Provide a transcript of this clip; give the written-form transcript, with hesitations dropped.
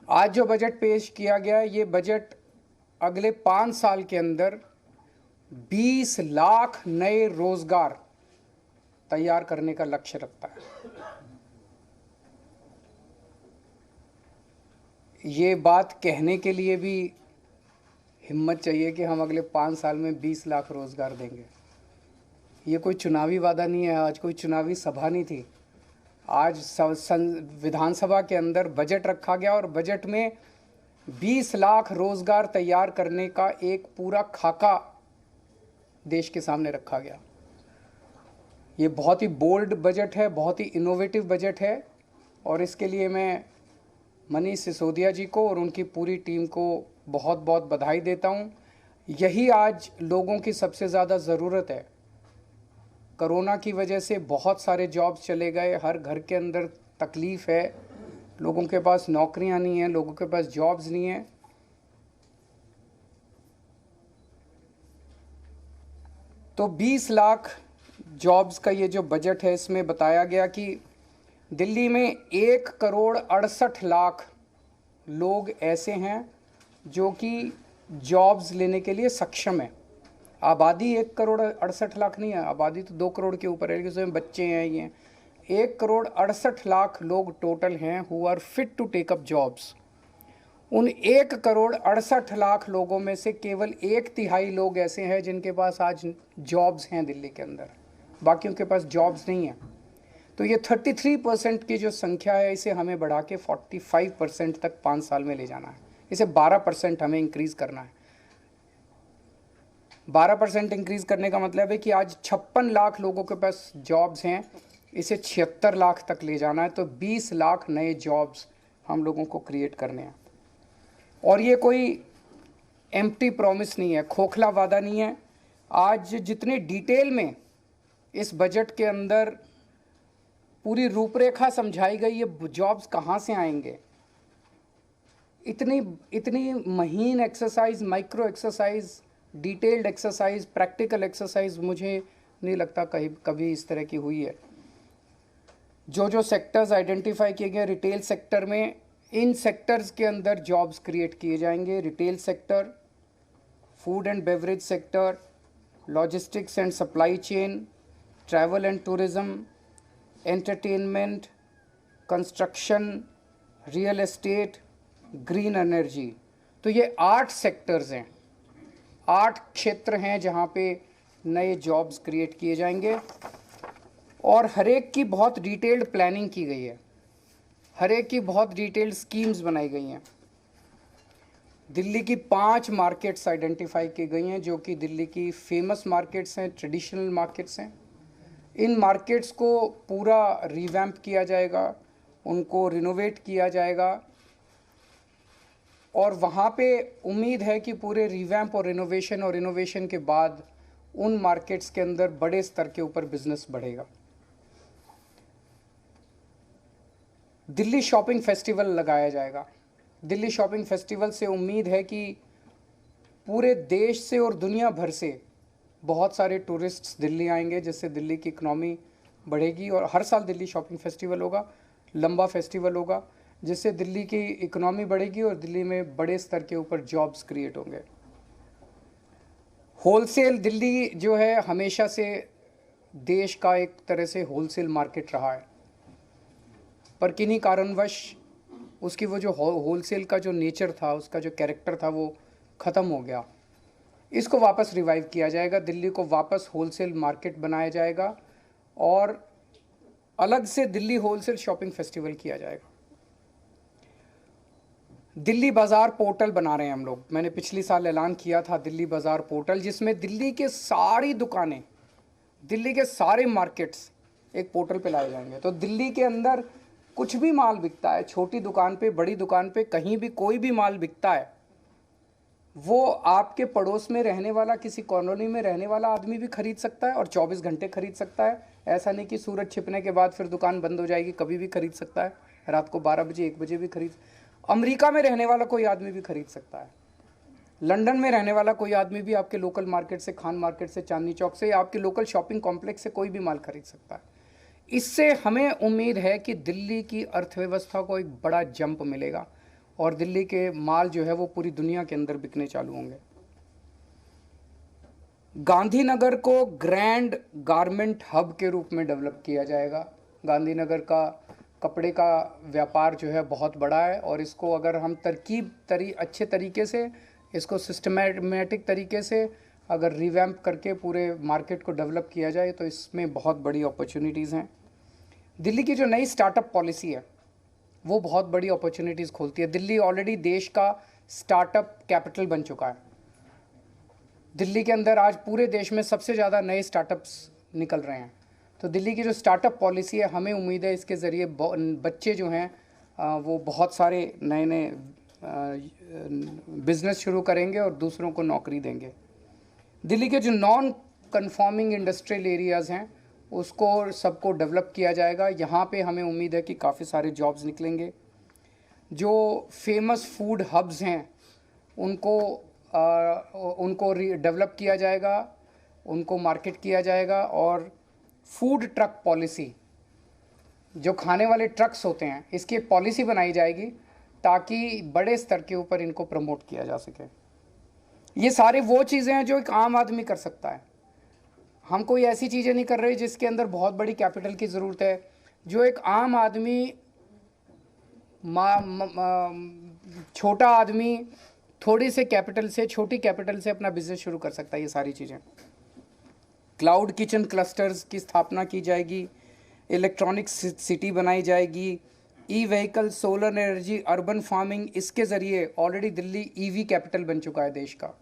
आज जो बजट पेश किया गया है, ये बजट अगले 5 साल के अंदर 20 लाख नए रोजगार तैयार करने का लक्ष्य रखता है। ये बात कहने के लिए भी हिम्मत चाहिए कि हम अगले 5 साल में 20 लाख रोजगार देंगे। ये कोई चुनावी वादा नहीं है, आज कोई चुनावी सभा नहीं थी। आज विधानसभा के अंदर बजट रखा गया और बजट में 20 लाख रोजगार तैयार करने का एक पूरा खाका देश के सामने रखा गया। ये बहुत ही बोल्ड बजट है, बहुत ही इनोवेटिव बजट है और इसके लिए मैं मनीष सिसोदिया जी को और उनकी पूरी टीम को बहुत बहुत बधाई देता हूँ। यही आज लोगों की सबसे ज़्यादा ज़रूरत है। कोरोना की वजह से बहुत सारे जॉब्स चले गए, हर घर के अंदर तकलीफ़ है, लोगों के पास नौकरियां नहीं हैं, लोगों के पास जॉब्स नहीं हैं। तो 20 लाख जॉब्स का ये जो बजट है, इसमें बताया गया कि दिल्ली में 1,68,00,000 लोग ऐसे हैं जो कि जॉब्स लेने के लिए सक्षम हैं। आबादी 1,68,00,000 नहीं है, आबादी तो 2 करोड़ के ऊपर है, लेकिन उसमें बच्चे हैं। ये 1,68,00,000 लोग टोटल हैं who are fit to take up jobs. उन 1,68,00,000 लोगों में से केवल 1/3 लोग ऐसे हैं जिनके पास आज जॉब्स हैं दिल्ली के अंदर, बाकियों के पास जॉब्स नहीं हैं। तो ये 33% की जो संख्या है, इसे हमें बढ़ा के 45% तक 5 साल में ले जाना है। इसे 12% हमें इंक्रीज़ करना है। 12% इंक्रीज़ करने का मतलब है कि आज 56 लाख लोगों के पास जॉब्स हैं, इसे 76 लाख तक ले जाना है। तो 20 लाख नए जॉब्स हम लोगों को क्रिएट करने हैं। और ये कोई एम्प्टी प्रॉमिस नहीं है, खोखला वादा नहीं है। आज जितने डिटेल में इस बजट के अंदर पूरी रूपरेखा समझाई गई, ये जॉब्स कहाँ से आएंगे, इतनी महीन exercise, micro exercise, detailed exercise, practical exercise मुझे नहीं लगता कभी इस तरह की हुई है। जो सेक्टर्स आइडेंटिफाई किए गए रिटेल सेक्टर में, इन सेक्टर्स के अंदर जॉब्स क्रिएट किए जाएंगे। Retail sector, food and beverage sector, logistics and supply chain, travel and tourism, entertainment, construction, real estate, green energy. तो ये 8 सेक्टर्स हैं, 8 क्षेत्र हैं जहाँ पे नए जॉब्स क्रिएट किए जाएंगे। और हर एक की बहुत डिटेल्ड प्लानिंग की गई है, हर एक की बहुत डिटेल्ड स्कीम्स बनाई गई हैं। दिल्ली की 5 मार्केट्स आइडेंटिफाई की गई हैं जो कि दिल्ली की फेमस मार्केट्स हैं, ट्रेडिशनल मार्केट्स हैं। इन मार्केट्स को पूरा रिवैम्प किया जाएगा, उनको रिनोवेट किया जाएगा और वहाँ पे उम्मीद है कि पूरे रिवैम्प और इनोवेशन के बाद उन मार्केट्स के अंदर बड़े स्तर के ऊपर बिजनेस बढ़ेगा। दिल्ली शॉपिंग फेस्टिवल लगाया जाएगा। दिल्ली शॉपिंग फेस्टिवल से उम्मीद है कि पूरे देश से और दुनिया भर से बहुत सारे टूरिस्ट्स दिल्ली आएंगे, जिससे दिल्ली की इकनॉमी बढ़ेगी। और हर साल दिल्ली शॉपिंग फेस्टिवल होगा, लंबा फेस्टिवल होगा, जिससे दिल्ली की इकनॉमी बढ़ेगी और दिल्ली में बड़े स्तर के ऊपर जॉब्स क्रिएट होंगे। होलसेल दिल्ली जो है हमेशा से देश का एक तरह से होलसेल मार्केट रहा है, पर किन्हीं कारणवश उसकी वो जो होलसेल का जो नेचर था, उसका जो कैरेक्टर था, वो ख़त्म हो गया। इसको वापस रिवाइव किया जाएगा, दिल्ली को वापस होलसेल मार्केट बनाया जाएगा और अलग से दिल्ली होलसेल शॉपिंग फेस्टिवल किया जाएगा। दिल्ली बाज़ार पोर्टल बना रहे हैं हम लोग। मैंने पिछली साल ऐलान किया था दिल्ली बाज़ार पोर्टल, जिसमें दिल्ली के सारी दुकानें, दिल्ली के सारे मार्केट्स एक पोर्टल पे लाए जाएंगे। तो दिल्ली के अंदर कुछ भी माल बिकता है, छोटी दुकान पे, बड़ी दुकान पे, कहीं भी कोई भी माल बिकता है, वो आपके पड़ोस में रहने वाला, किसी कॉलोनी में रहने वाला आदमी भी खरीद सकता है और 24 घंटे खरीद सकता है। ऐसा नहीं कि सूरज छिपने के बाद फिर दुकान बंद हो जाएगी, कभी भी खरीद सकता है, रात को 12 बजे 1 बजे भी खरीद। अमेरिका में रहने वाला कोई आदमी भी खरीद सकता है, लंदन में रहने वाला कोई आदमी भी आपके लोकल मार्केट से, खान मार्केट से, चांदनी चौक से, या आपके लोकल शॉपिंग कॉम्प्लेक्स से कोई भी माल खरीद सकता है। इससे हमें उम्मीद है कि दिल्ली की अर्थव्यवस्था को एक बड़ा जंप मिलेगा और दिल्ली के माल जो है वो पूरी दुनिया के अंदर बिकने चालू होंगे। गांधीनगर को ग्रैंड गारमेंट हब के रूप में डेवलप किया जाएगा। गांधीनगर का कपड़े का व्यापार जो है बहुत बड़ा है, और इसको अगर हम अच्छे तरीके से, इसको सिस्टमेटिक तरीके से अगर रिवैम्प करके पूरे मार्केट को डेवलप किया जाए तो इसमें बहुत बड़ी अपॉर्चुनिटीज़ हैं। दिल्ली की जो नई स्टार्टअप पॉलिसी है वो बहुत बड़ी अपॉर्चुनिटीज़ खोलती है। दिल्ली ऑलरेडी देश का स्टार्टअप कैपिटल बन चुका है। दिल्ली के अंदर आज पूरे देश में सबसे ज़्यादा नए स्टार्टअप्स निकल रहे हैं। तो दिल्ली की जो स्टार्टअप पॉलिसी है, हमें उम्मीद है इसके ज़रिए बच्चे जो हैं वो बहुत सारे नए नए बिज़नेस शुरू करेंगे और दूसरों को नौकरी देंगे। दिल्ली के जो नॉन कन्फॉर्मिंग इंडस्ट्रियल एरियाज़ हैं उसको सबको डेवलप किया जाएगा। यहाँ पे हमें उम्मीद है कि काफ़ी सारे जॉब्स निकलेंगे। जो फेमस फूड हब्स हैं उनको डेवलप किया जाएगा, उनको मार्केट किया जाएगा, और फूड ट्रक पॉलिसी, जो खाने वाले ट्रक्स होते हैं, इसकी एक पॉलिसी बनाई जाएगी ताकि बड़े स्तर के ऊपर इनको प्रमोट किया जा सके। ये सारे वो चीज़ें हैं जो एक आम आदमी कर सकता है। हम कोई ऐसी चीज़ें नहीं कर रहे जिसके अंदर बहुत बड़ी कैपिटल की ज़रूरत है। जो एक आम आदमी, छोटा आदमी थोड़ी से कैपिटल से, छोटी कैपिटल से अपना बिजनेस शुरू कर सकता है। ये सारी चीज़ें, क्लाउड किचन क्लस्टर्स की स्थापना की जाएगी, इलेक्ट्रॉनिक सिटी बनाई जाएगी, E vehicle, solar energy, urban farming, इसके ज़रिए ऑलरेडी दिल्ली ईवी कैपिटल बन चुका है देश का।